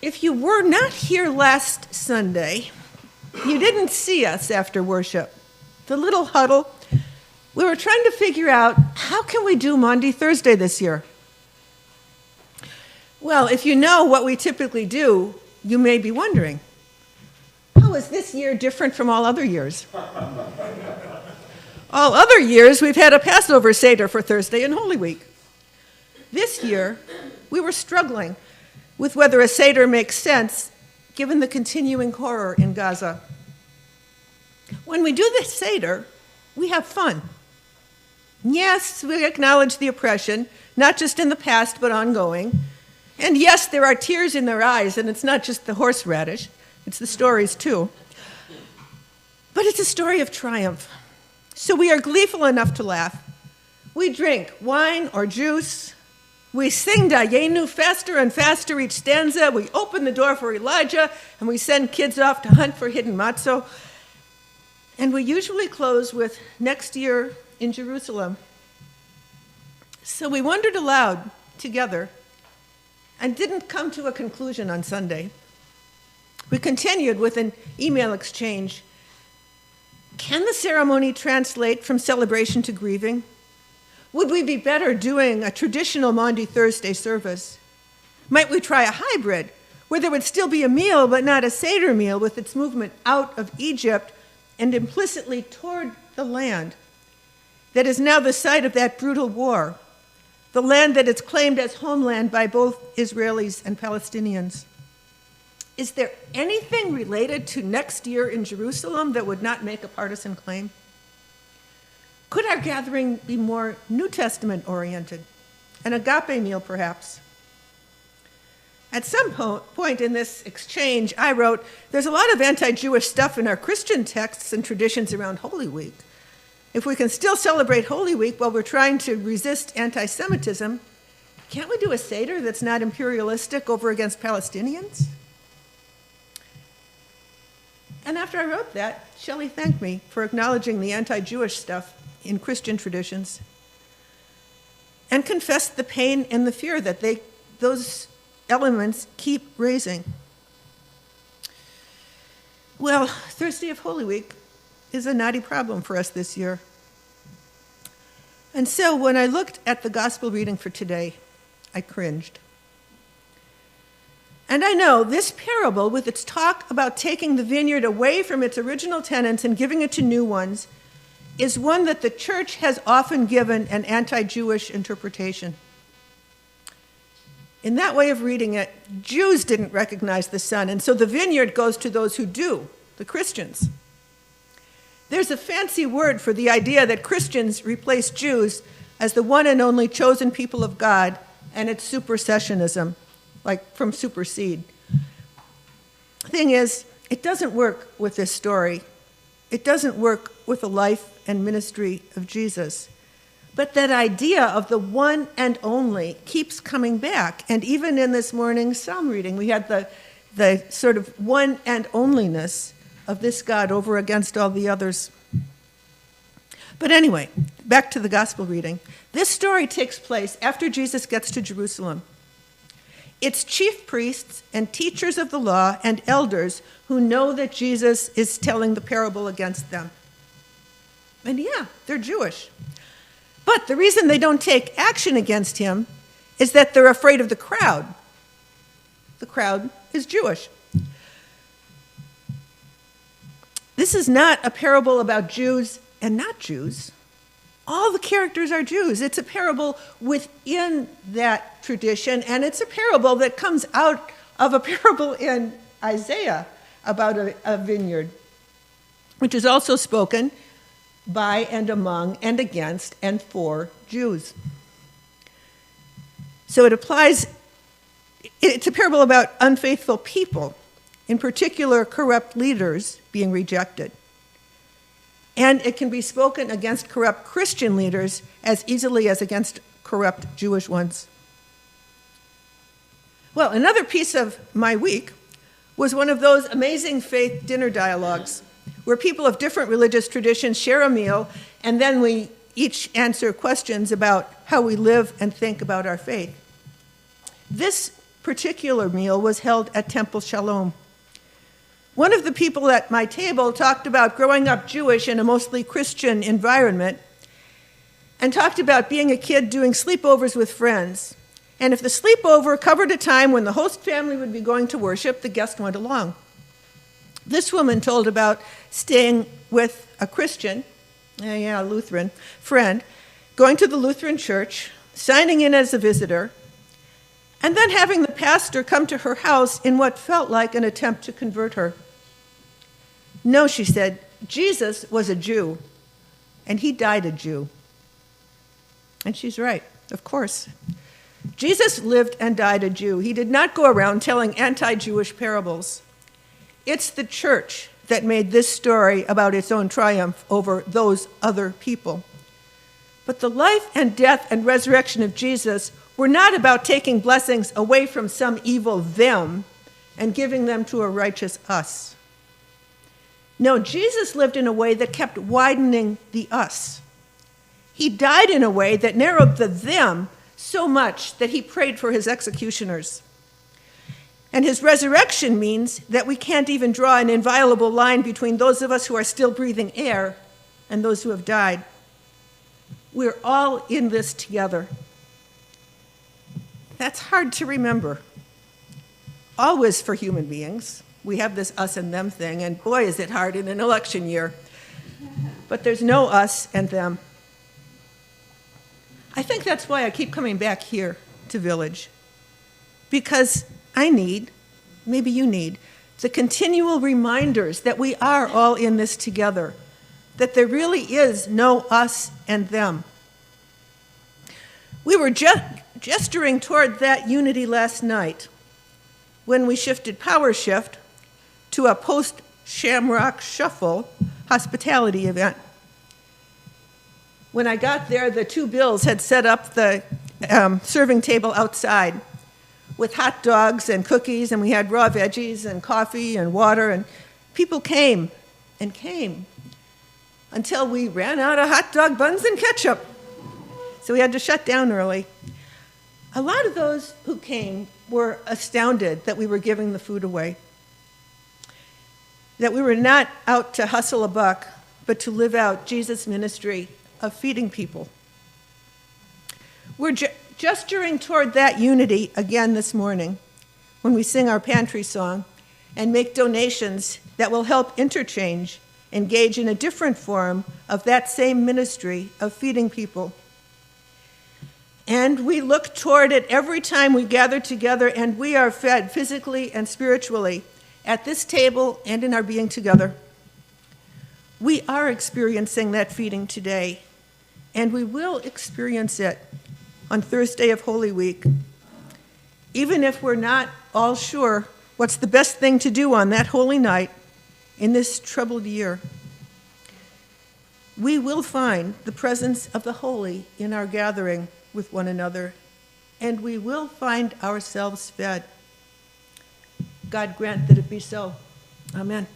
If you were not here last Sunday, you didn't see us after worship. The little huddle, we were trying to figure out, how can we do Maundy Thursday this year? Well, if you know what we typically do, you may be wondering, how is this year different from all other years? All other years, we've had a Passover Seder for Thursday and Holy Week. This year, we were struggling with whether a Seder makes sense given the continuing horror in Gaza. When we do the Seder, we have fun. Yes, we acknowledge the oppression, not just in the past, but ongoing. And yes, there are tears in their eyes, and it's not just the horseradish, it's the stories too. But it's a story of triumph. So we are gleeful enough to laugh. We drink wine or juice. We sing Dayenu faster and faster each stanza. We open the door for Elijah, and we send kids off to hunt for hidden matzo. And we usually close with next year in Jerusalem. So we wondered aloud together and didn't come to a conclusion on Sunday. We continued with an email exchange. Can the ceremony translate from celebration to grieving? Would we be better doing a traditional Maundy Thursday service? Might we try a hybrid, where there would still be a meal but not a Seder meal, with its movement out of Egypt and implicitly toward the land that is now the site of that brutal war, the land that is claimed as homeland by both Israelis and Palestinians? Is there anything related to next year in Jerusalem that would not make a partisan claim? Could our gathering be more New Testament oriented? An agape meal, perhaps? At some point in this exchange, I wrote, there's a lot of anti-Jewish stuff in our Christian texts and traditions around Holy Week. If we can still celebrate Holy Week while we're trying to resist anti-Semitism, can't we do a Seder that's not imperialistic over against Palestinians? And after I wrote that, Shelley thanked me for acknowledging the anti-Jewish stuff in Christian traditions and confessed the pain and the fear that those elements keep raising. Well, Thursday of Holy Week is a knotty problem for us this year. And so when I looked at the gospel reading for today, I cringed. And I know this parable, with its talk about taking the vineyard away from its original tenants and giving it to new ones, is one that the church has often given an anti-Jewish interpretation. In that way of reading it, Jews didn't recognize the Son, and so the vineyard goes to those who do, the Christians. There's a fancy word for the idea that Christians replace Jews as the one and only chosen people of God, and it's supersessionism, like from supersede. The thing is, it doesn't work with this story. It doesn't work with the life and ministry of Jesus. But that idea of the one and only keeps coming back. And even in this morning's psalm reading, we had the sort of one and onlyness of this God over against all the others. But anyway, back to the gospel reading. This story takes place after Jesus gets to Jerusalem. It's chief priests and teachers of the law and elders who know that Jesus is telling the parable against them. And yeah, they're Jewish. But the reason they don't take action against him is that they're afraid of the crowd. The crowd is Jewish. This is not a parable about Jews and not Jews. All the characters are Jews. It's a parable within that tradition, and it's a parable that comes out of a parable in Isaiah about a vineyard, which is also spoken by and among and against and for Jews. So it's a parable about unfaithful people, in particular corrupt leaders being rejected. And it can be spoken against corrupt Christian leaders as easily as against corrupt Jewish ones. Well, another piece of my week was one of those amazing faith dinner dialogues where people of different religious traditions share a meal, and then we each answer questions about how we live and think about our faith. This particular meal was held at Temple Shalom. One of the people at my table talked about growing up Jewish in a mostly Christian environment and talked about being a kid doing sleepovers with friends. And if the sleepover covered a time when the host family would be going to worship, the guest went along. This woman told about staying with a Christian, a Lutheran friend, going to the Lutheran church, signing in as a visitor, and then having the pastor come to her house in what felt like an attempt to convert her. No, she said, Jesus was a Jew, and he died a Jew. And she's right, of course. Jesus lived and died a Jew. He did not go around telling anti-Jewish parables. It's the church that made this story about its own triumph over those other people. But the life and death and resurrection of Jesus were not about taking blessings away from some evil them and giving them to a righteous us. No, Jesus lived in a way that kept widening the us. He died in a way that narrowed the them so much that he prayed for his executioners. And his resurrection means that we can't even draw an inviolable line between those of us who are still breathing air and those who have died. We're all in this together. That's hard to remember. Always for human beings. We have this us and them thing, and boy, is it hard in an election year. But there's no us and them. I think that's why I keep coming back here to Village. Because I need, maybe you need, the continual reminders that we are all in this together, that there really is no us and them. We were gesturing toward that unity last night when we shifted power shift to a post-Shamrock Shuffle hospitality event. When I got there, the two Bills had set up the serving table outside with hot dogs and cookies, and we had raw veggies and coffee and water, and people came and came until we ran out of hot dog buns and ketchup. So we had to shut down early. A lot of those who came were astounded that we were giving the food away, that we were not out to hustle a buck, but to live out Jesus' ministry of feeding people. We're gesturing toward that unity again this morning when we sing our pantry song and make donations that will help Interchange engage in a different form of that same ministry of feeding people. And we look toward it every time we gather together and we are fed physically and spiritually at this table and in our being together. We are experiencing that feeding today, and we will experience it on Thursday of Holy Week, even if we're not all sure what's the best thing to do on that holy night in this troubled year. We will find the presence of the holy in our gathering with one another, and we will find ourselves fed. God grant that it be so. Amen.